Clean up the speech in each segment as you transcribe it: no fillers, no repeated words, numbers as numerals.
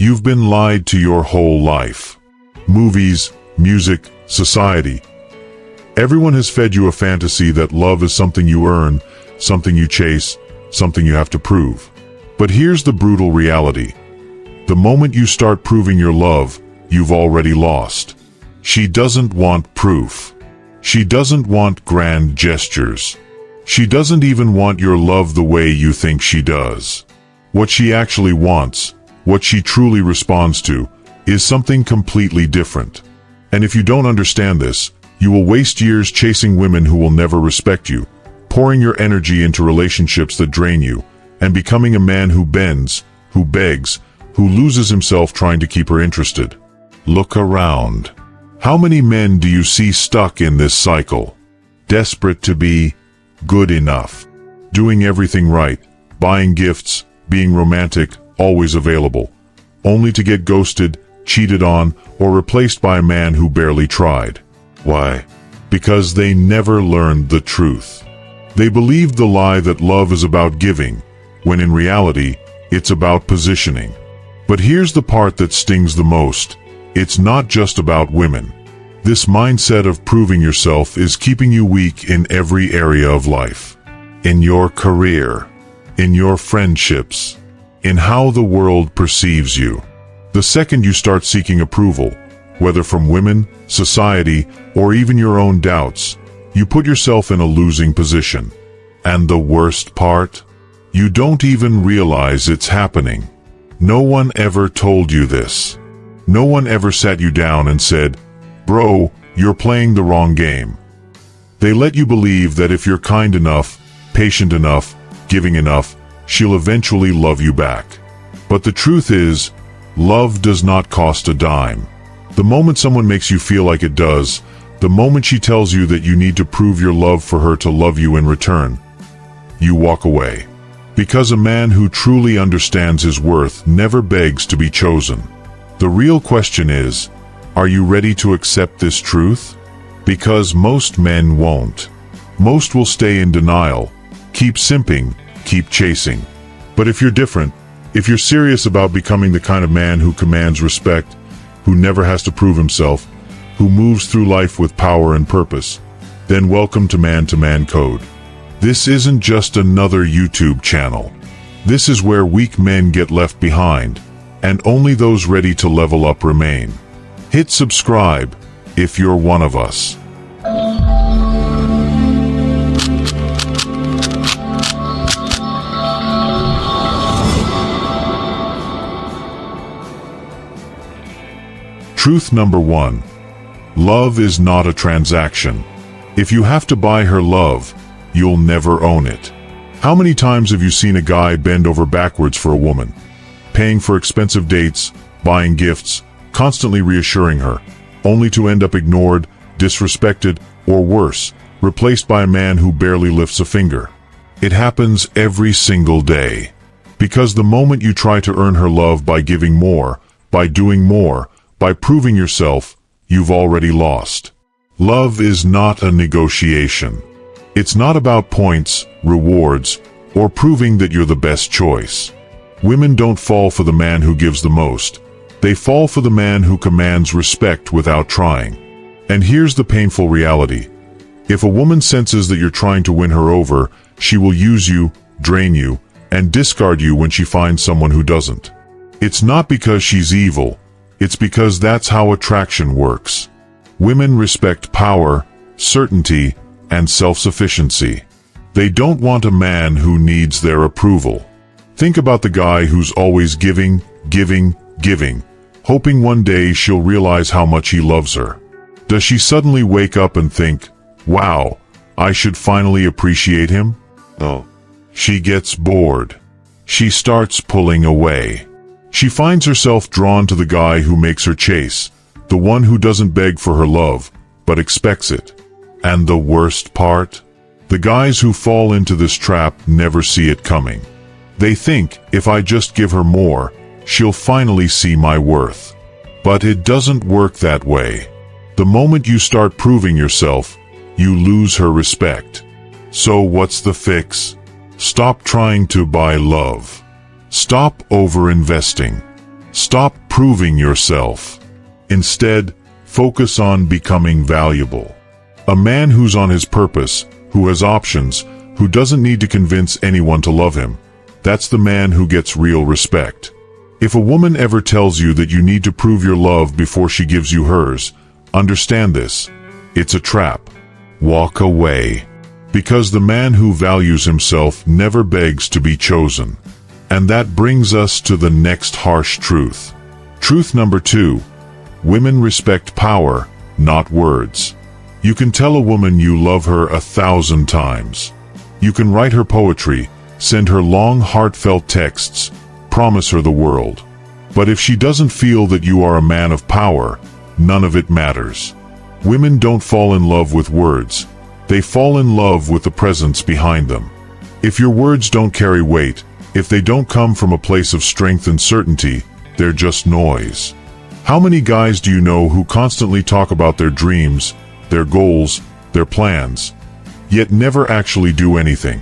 You've been lied to your whole life. Movies, music, society. Everyone has fed you a fantasy that love is something you earn, something you chase, something you have to prove. But here's the brutal reality. The moment you start proving your love, you've already lost. She doesn't want proof. She doesn't want grand gestures. She doesn't even want your love the way you think she does. What she actually wants, what she truly responds to, is something completely different. And if you don't understand this, you will waste years chasing women who will never respect you, pouring your energy into relationships that drain you, and becoming a man who bends, who begs, who loses himself trying to keep her interested. Look around. How many men do you see stuck in this cycle? Desperate to be good enough. Doing everything right, buying gifts, being romantic, always available. Only to get ghosted, cheated on, or replaced by a man who barely tried. Why? Because they never learned the truth. They believed the lie that love is about giving, when in reality, it's about positioning. But here's the part that stings the most. It's not just about women. This mindset of proving yourself is keeping you weak in every area of life. In your career, in your friendships, in how the world perceives you. The second you start seeking approval, whether from women, society, or even your own doubts, you put yourself in a losing position. And the worst part? You don't even realize it's happening. No one ever told you this. No one ever sat you down and said, "Bro, you're playing the wrong game." They let you believe that if you're kind enough, patient enough, giving enough, she'll eventually love you back. But the truth is, love does not cost a dime. The moment someone makes you feel like it does, the moment she tells you that you need to prove your love for her to love you in return, you walk away. Because a man who truly understands his worth never begs to be chosen. The real question is, are you ready to accept this truth? Because most men won't. Most will stay in denial, keep simping, keep chasing. But if you're different, if you're serious about becoming the kind of man who commands respect, who never has to prove himself, who moves through life with power and purpose, then welcome to Man Code. This isn't just another YouTube channel. This is where weak men get left behind, and only those ready to level up remain. Hit subscribe if you're one of us. Truth number 1. Love is not a transaction. If you have to buy her love, you'll never own it. How many times have you seen a guy bend over backwards for a woman? Paying for expensive dates, buying gifts, constantly reassuring her, only to end up ignored, disrespected, or worse, replaced by a man who barely lifts a finger. It happens every single day. Because the moment you try to earn her love by giving more, by doing more, by proving yourself, you've already lost. Love is not a negotiation. It's not about points, rewards, or proving that you're the best choice. Women don't fall for the man who gives the most. They fall for the man who commands respect without trying. And here's the painful reality. If a woman senses that you're trying to win her over, she will use you, drain you, and discard you when she finds someone who doesn't. It's not because she's evil. It's because that's how attraction works. Women respect power, certainty, and self-sufficiency. They don't want a man who needs their approval. Think about the guy who's always giving, hoping one day she'll realize how much he loves her. Does she suddenly wake up and think, "Wow, I should finally appreciate him"? No. She gets bored. She starts pulling away. She finds herself drawn to the guy who makes her chase, the one who doesn't beg for her love, but expects it. And the worst part? The guys who fall into this trap never see it coming. They think, if I just give her more, she'll finally see my worth. But it doesn't work that way. The moment you start proving yourself, you lose her respect. So what's the fix? Stop trying to buy love. Stop over-investing. Stop proving yourself. Instead, focus on becoming valuable. A man who's on his purpose, who has options, who doesn't need to convince anyone to love him, that's the man who gets real respect. If a woman ever tells you that you need to prove your love before she gives you hers, understand this: it's a trap. Walk away. Because the man who values himself never begs to be chosen. And that brings us to the next harsh truth. Truth number 2. Women respect power, not words. You can tell a woman you love her 1,000 times. You can write her poetry, send her long heartfelt texts, promise her the world. But if she doesn't feel that you are a man of power, none of it matters. Women don't fall in love with words. They fall in love with the presence behind them. If your words don't carry weight, if they don't come from a place of strength and certainty, they're just noise. How many guys do you know who constantly talk about their dreams, their goals, their plans, yet never actually do anything?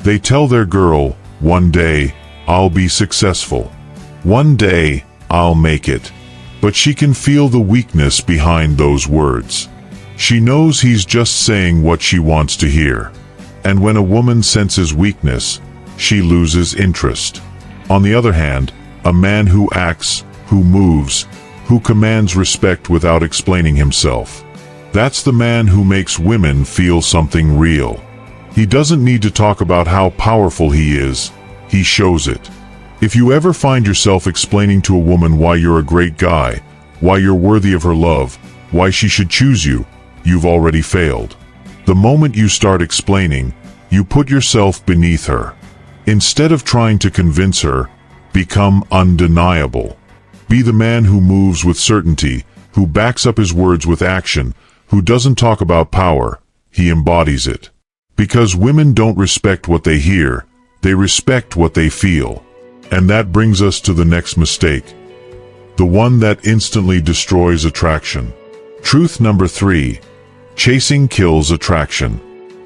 They tell their girl, "One day, I'll be successful. One day, I'll make it." But she can feel the weakness behind those words. She knows he's just saying what she wants to hear. And when a woman senses weakness, she loses interest. On the other hand, a man who acts, who moves, who commands respect without explaining himself, that's the man who makes women feel something real. He doesn't need to talk about how powerful he is, he shows it. If you ever find yourself explaining to a woman why you're a great guy, why you're worthy of her love, why she should choose you, you've already failed. The moment you start explaining, you put yourself beneath her. Instead of trying to convince her, become undeniable. Be the man who moves with certainty, who backs up his words with action, who doesn't talk about power, he embodies it. Because women don't respect what they hear, they respect what they feel. And that brings us to the next mistake, the one that instantly destroys attraction. Truth number 3. Chasing kills attraction.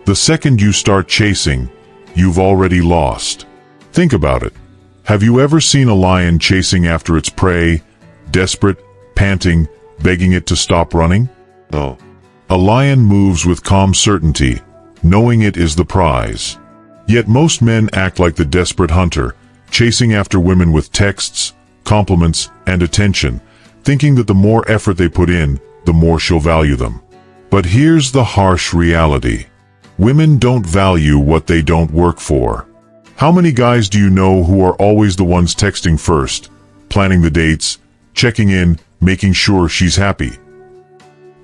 The second you start chasing, you've already lost. Think about it. Have you ever seen a lion chasing after its prey, desperate, panting, begging it to stop running? No. A lion moves with calm certainty, knowing it is the prize. Yet most men act like the desperate hunter, chasing after women with texts, compliments, and attention, thinking that the more effort they put in, the more she'll value them. But here's the harsh reality. Women don't value what they don't work for. How many guys do you know who are always the ones texting first, planning the dates, checking in, making sure she's happy?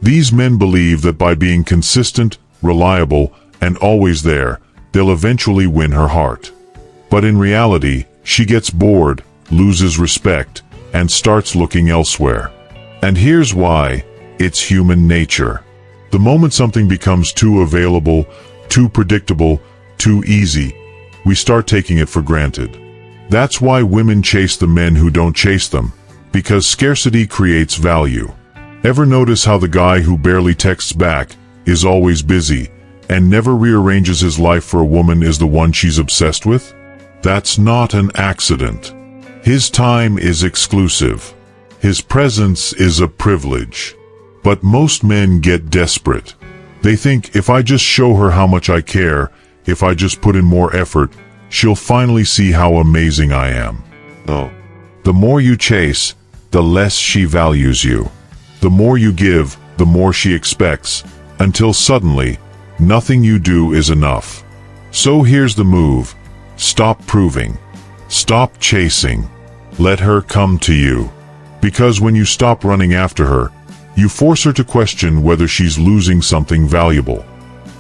These men believe that by being consistent, reliable, and always there, they'll eventually win her heart. But in reality, she gets bored, loses respect, and starts looking elsewhere. And here's why: it's human nature. The moment something becomes too available, too predictable, too easy, we start taking it for granted. That's why women chase the men who don't chase them, because scarcity creates value. Ever notice how the guy who barely texts back, is always busy, and never rearranges his life for a woman is the one she's obsessed with? That's not an accident. His time is exclusive. His presence is a privilege. But most men get desperate. They think, if I just show her how much I care, if I just put in more effort, she'll finally see how amazing I am. No. The more you chase, the less she values you. The more you give, the more she expects, until suddenly, nothing you do is enough. So here's the move. Stop proving. Stop chasing. Let her come to you. Because when you stop running after her, you force her to question whether she's losing something valuable.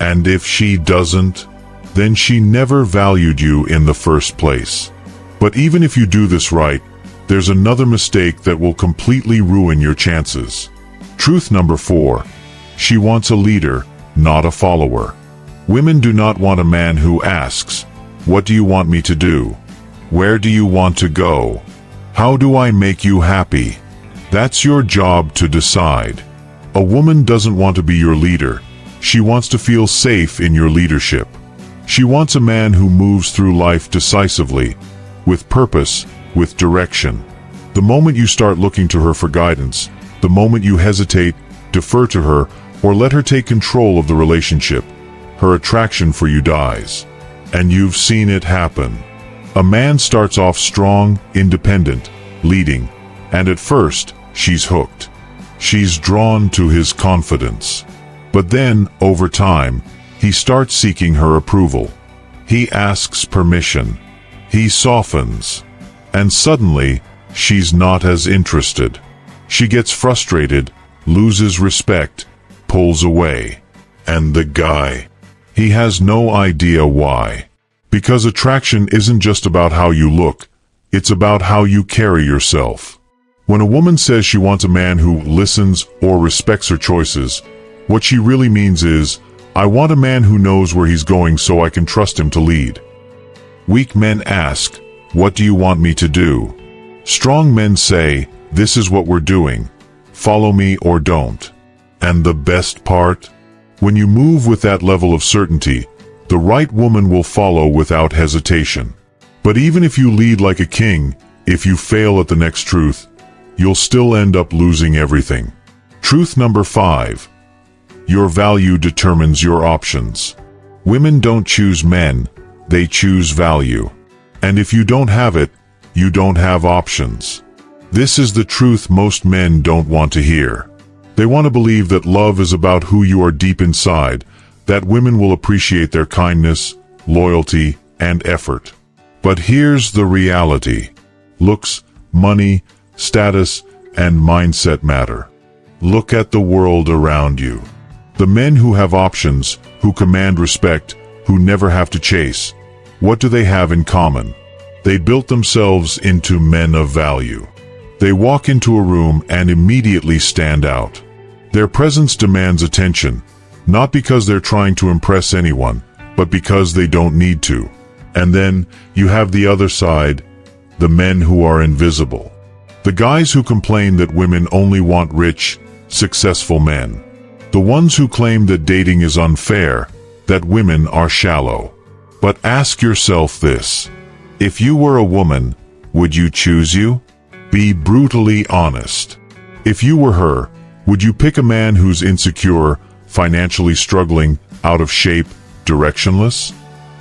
And if she doesn't, then she never valued you in the first place. But even if you do this right, there's another mistake that will completely ruin your chances. Truth number 4. She wants a leader, not a follower. Women do not want a man who asks, "What do you want me to do? Where do you want to go? How do I make you happy?" That's your job to decide. A woman doesn't want to be your leader. She wants to feel safe in your leadership. She wants a man who moves through life decisively, with purpose, with direction. The moment you start looking to her for guidance, the moment you hesitate, defer to her, or let her take control of the relationship, her attraction for you dies. And you've seen it happen. A man starts off strong, independent, leading, and at first, she's hooked. She's drawn to his confidence. But then, over time, he starts seeking her approval. He asks permission. He softens. And suddenly, she's not as interested. She gets frustrated, loses respect, pulls away. And the guy, he has no idea why. Because attraction isn't just about how you look, it's about how you carry yourself. When a woman says she wants a man who listens or respects her choices, what she really means is, I want a man who knows where he's going so I can trust him to lead. Weak men ask, what do you want me to do? Strong men say, this is what we're doing. Follow me or don't. And the best part? When you move with that level of certainty, the right woman will follow without hesitation. But even if you lead like a king, if you fail at the next truth, you'll still end up losing everything. Truth number 5. Your value determines your options. Women don't choose men, they choose value. And if you don't have it, you don't have options. This is the truth most men don't want to hear. They want to believe that love is about who you are deep inside, that women will appreciate their kindness, loyalty, and effort. But here's the reality. Looks, money, status, and mindset matter. Look at the world around you. The men who have options, who command respect, who never have to chase, what do they have in common? They built themselves into men of value. They walk into a room and immediately stand out. Their presence demands attention, not because they're trying to impress anyone, but because they don't need to. And then, you have the other side, the men who are invisible. The guys who complain that women only want rich, successful men. The ones who claim that dating is unfair, that women are shallow. But ask yourself this. If you were a woman, would you choose you? Be brutally honest. If you were her, would you pick a man who's insecure, financially struggling, out of shape, directionless?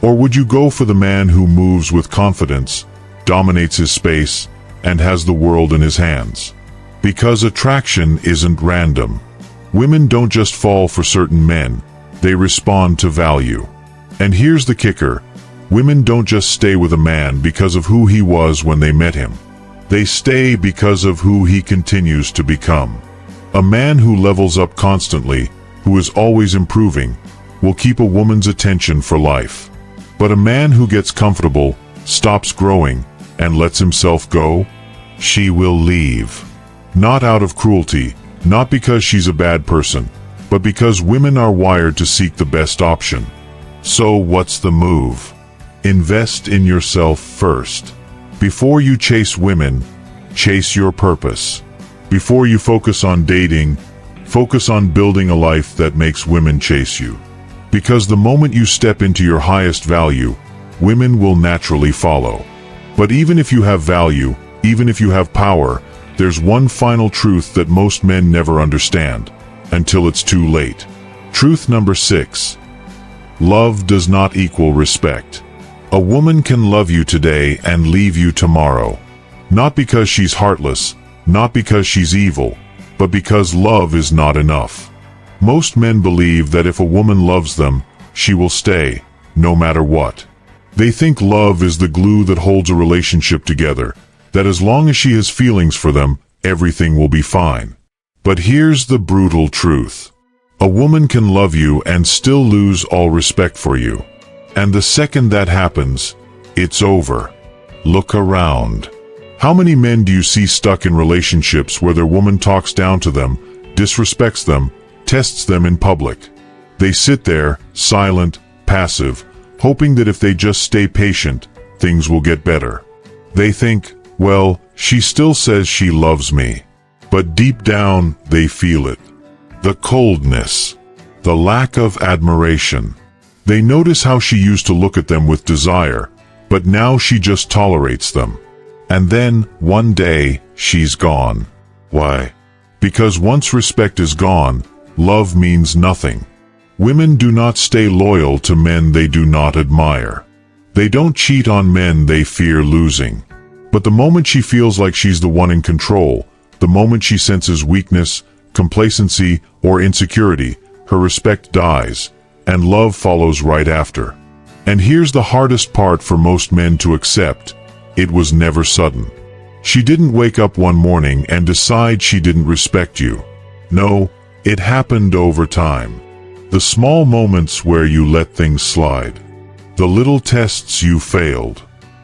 Or would you go for the man who moves with confidence, dominates his space, and has the world in his hands? Because attraction isn't random. Women don't just fall for certain men, they respond to value. And here's the kicker. Women don't just stay with a man because of who he was when they met him. They stay because of who he continues to become. A man who levels up constantly, who is always improving, will keep a woman's attention for life. But a man who gets comfortable, stops growing, and lets himself go, she will leave. Not out of cruelty, not because she's a bad person, but because women are wired to seek the best option. So what's the move? Invest in yourself first. Before you chase women, chase your purpose. Before you focus on dating, focus on building a life that makes women chase you. Because the moment you step into your highest value, women will naturally follow. But even if you have value, even if you have power, there's one final truth that most men never understand, until it's too late. Truth number 6. Love does not equal respect. A woman can love you today and leave you tomorrow. Not because she's heartless, not because she's evil, but because love is not enough. Most men believe that if a woman loves them, she will stay, no matter what. They think love is the glue that holds a relationship together, that as long as she has feelings for them, everything will be fine. But here's the brutal truth. A woman can love you and still lose all respect for you. And the second that happens, it's over. Look around. How many men do you see stuck in relationships where their woman talks down to them, disrespects them, tests them in public? They sit there, silent, passive, hoping that if they just stay patient, things will get better. They think, well, she still says she loves me. But deep down, they feel it. The coldness. The lack of admiration. They notice how she used to look at them with desire, but now she just tolerates them. And then, one day, she's gone. Why? Because once respect is gone, love means nothing. Women do not stay loyal to men they do not admire. They don't cheat on men they fear losing. But the moment she feels like she's the one in control, the moment she senses weakness, complacency, or insecurity, her respect dies, and love follows right after. And here's the hardest part for most men to accept: it was never sudden. She didn't wake up one morning and decide she didn't respect you. No, it happened over time. The small moments where you let things slide. The little tests you failed.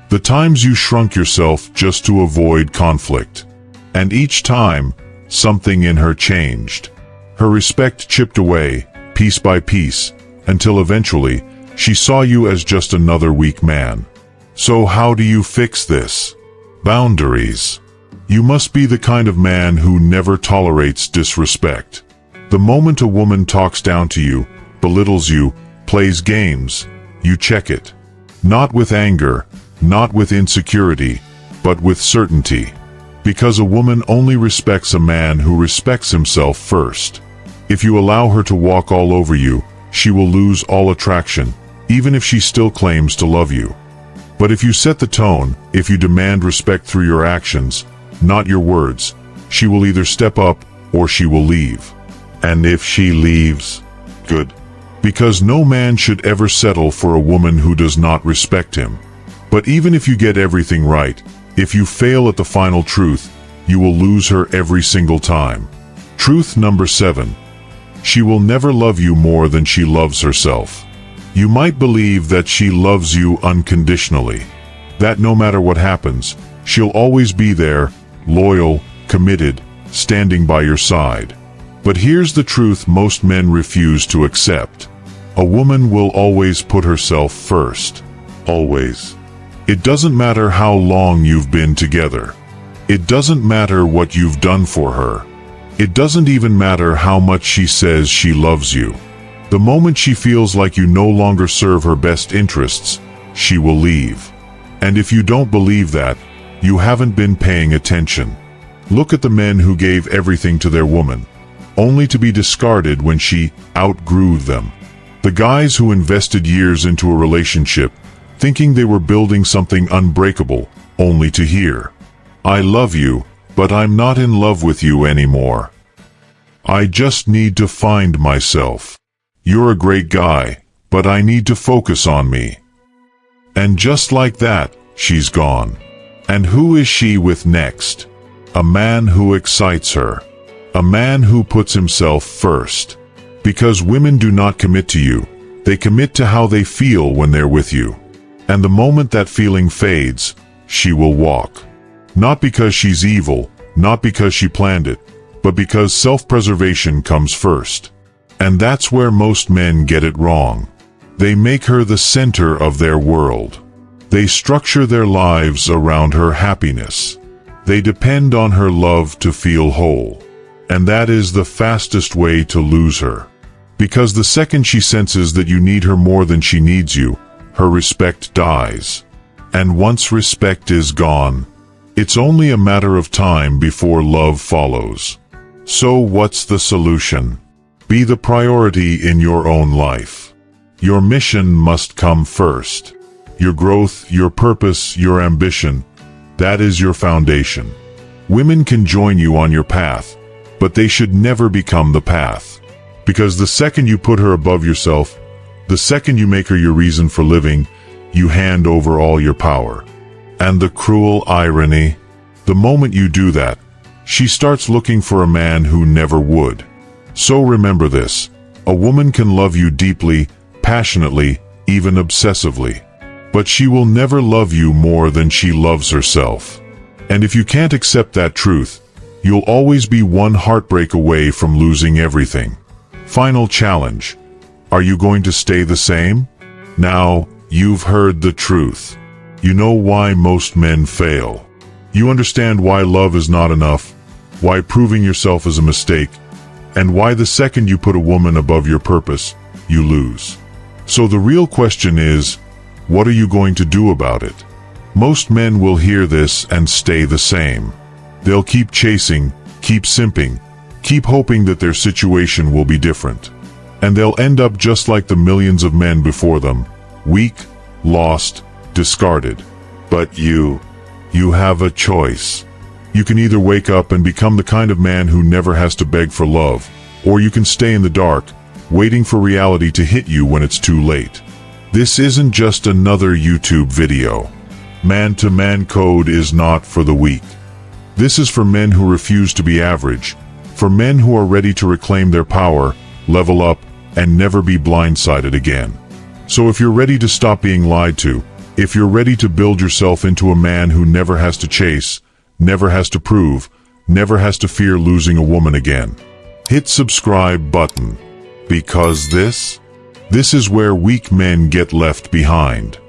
The times you shrunk yourself just to avoid conflict. And each time, something in her changed. Her respect chipped away, piece by piece, until eventually, she saw you as just another weak man. So how do you fix this? Boundaries. You must be the kind of man who never tolerates disrespect. The moment a woman talks down to you, belittles you, plays games, you check it. Not with anger, not with insecurity, but with certainty. Because a woman only respects a man who respects himself first. If you allow her to walk all over you, she will lose all attraction, even if she still claims to love you. But if you set the tone, if you demand respect through your actions, not your words, she will either step up or she will leave. And if she leaves, good. Because no man should ever settle for a woman who does not respect him. But even if you get everything right, if you fail at the final truth, you will lose her every single time. Truth number 7. She will never love you more than she loves herself. You might believe that she loves you unconditionally. That no matter what happens, she'll always be there, loyal, committed, standing by your side. But here's the truth most men refuse to accept. A woman will always put herself first. Always. It doesn't matter how long you've been together. It doesn't matter what you've done for her. It doesn't even matter how much she says she loves you. The moment she feels like you no longer serve her best interests, she will leave. And if you don't believe that, you haven't been paying attention. Look at the men who gave everything to their woman, only to be discarded when she outgrew them. The guys who invested years into a relationship, thinking they were building something unbreakable, only to hear, "I love you, but I'm not in love with you anymore. I just need to find myself. You're a great guy, but I need to focus on me." And just like that, she's gone. And who is she with next? A man who excites her. A man who puts himself first. Because women do not commit to you, they commit to how they feel when they're with you. And the moment that feeling fades, she will walk. Not because she's evil, not because she planned it, but because self-preservation comes first. And that's where most men get it wrong. They make her the center of their world. They structure their lives around her happiness. They depend on her love to feel whole. And that is the fastest way to lose her. Because the second she senses that you need her more than she needs you, her respect dies. And once respect is gone, it's only a matter of time before love follows. So what's the solution? Be the priority in your own life. Your mission must come first. Your growth, your purpose, your ambition, that is your foundation. Women can join you on your path, but they should never become the path. Because the second you put her above yourself, the second you make her your reason for living, you hand over all your power. And the cruel irony, the moment you do that, she starts looking for a man who never would. So remember this, a woman can love you deeply, passionately, even obsessively. But she will never love you more than she loves herself. And if you can't accept that truth, you'll always be one heartbreak away from losing everything. Final challenge. Are you going to stay the same? Now, you've heard the truth. You know why most men fail. You understand why love is not enough, why proving yourself is a mistake, and why the second you put a woman above your purpose, you lose. So the real question is, what are you going to do about it? Most men will hear this and stay the same. They'll keep chasing, keep simping, keep hoping that their situation will be different. And they'll end up just like the millions of men before them, weak, lost, discarded. But you have a choice. You can either wake up and become the kind of man who never has to beg for love, or you can stay in the dark, waiting for reality to hit you when it's too late. This isn't just another YouTube video. Man-to-man code is not for the weak. This is for men who refuse to be average, for men who are ready to reclaim their power, level up, and never be blindsided again. So if you're ready to stop being lied to, if you're ready to build yourself into a man who never has to chase, never has to prove, never has to fear losing a woman again, hit subscribe button. Because this is where weak men get left behind.